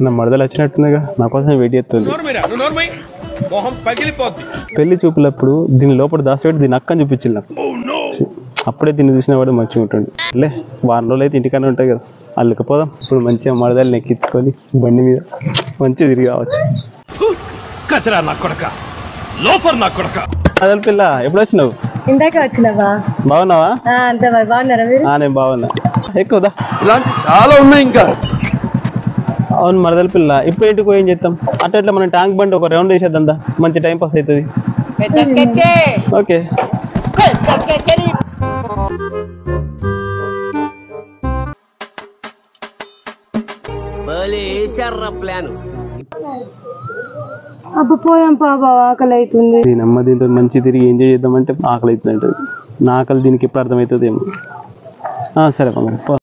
నా మరదలు వచ్చినట్టుందిగా, నా కోసం వెయిట్ చేస్తుంది. పెళ్లి చూపులప్పుడు దీని లోపల దాచిపెట్టి దీని అక్కని చూపించింది నాకు. అప్పుడే దీన్ని చూసిన వాడు మంచిగా ఉంటుంది. లే వారం రోజులు అయితే ఇంటికన్నా ఉంటాయి కదా, అల్లుకపోదాం. ఇప్పుడు మంచిగా మరదల్ని ఎక్కించుకొని బండి మీద మంచిగా తిరిగి రావచ్చు. మరదల పిల్ల ఎప్పుడు వచ్చినావు? ఇందాక వచ్చినావా? బాగున్నావా? అంతే బాగున్నారా మీరు? నేను బాగున్నా. ఎక్కువదా ఇలాంటి చాలా ఉన్నాయి ఇంకా. అవును మరదల పిల్ల, ఇప్పుడు ఇంటికి ఏం చేస్తాం? అట్లా మనం ట్యాంక్ బండి ఒక రౌండ్ వేసేద్దా, మంచి టైం పాస్ అవుతుంది. Okay plan. అబ్బా పోయాం బాబా, ఆకలి అవుతుంది. దీని అమ్మ దీంతో మంచి తిరిగి ఎంజాయ్ చేద్దామంటే ఆకలి అవుతుంది. నా ఆకలి దీనికి ఎప్పుడు అర్థమవుతుంది ఏమో. సరే